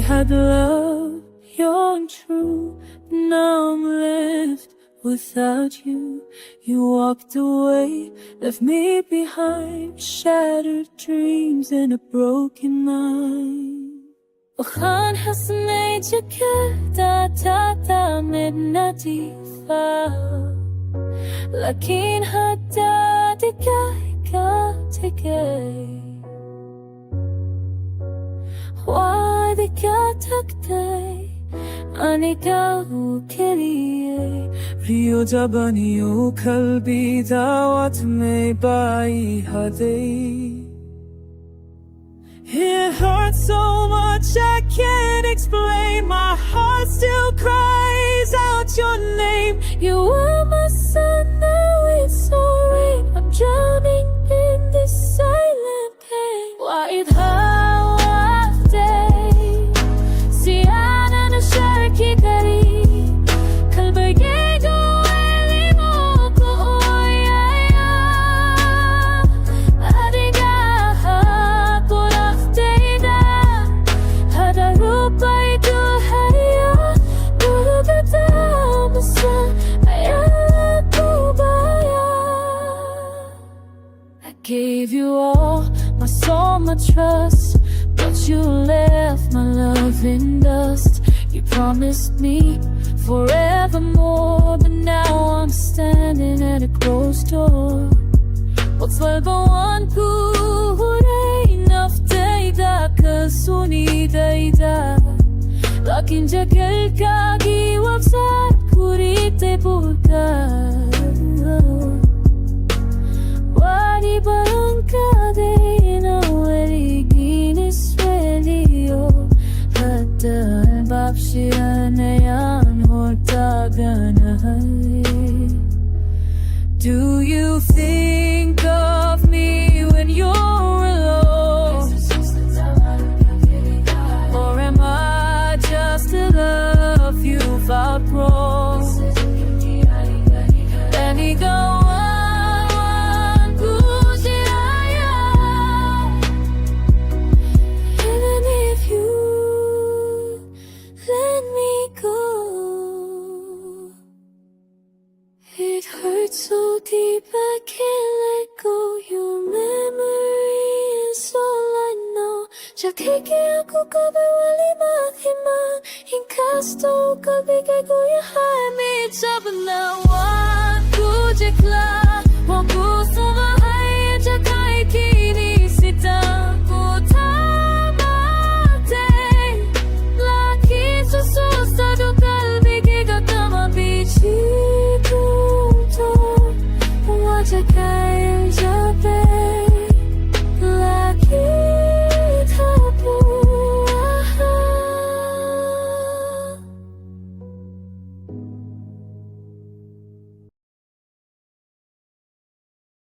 had love, young, true. Now I'm left without you. You walked away, left me behind, shattered dreams and a broken mind. وكان حسني جكلتا تاتا من نتيفا لكن حتى تكاي وادكاتكتاي أنيكا كليا ريو جابانيو قلبي دعوت مي باي هدي. It hurts so much I can't explain. My heart still cries out your name. You were my sun, now it's so rain. I'm drowning in this silent pain. وعيدها وعدي سيانا نشاركي قريب qalbigaaga gave you all, my soul, my trust, but you left my love in dust. You promised me forevermore, but now I'm standing at a closed door. وطلبان كوري نفتيدا كسوني دايدا لكن جاكيل كاغي وابسار كوري تبوكا Wadi barangkadena waliginis relio Hatta babshiranayan hortaganay. Do you think of me when you're alone? Or am I just a love you've outgrown? Let me go. So deep I can't let go. Your memory is all I know. Jacayl ako kabe wali mahiman. Inkasto kalbigaaga yahay. Me it's up and now.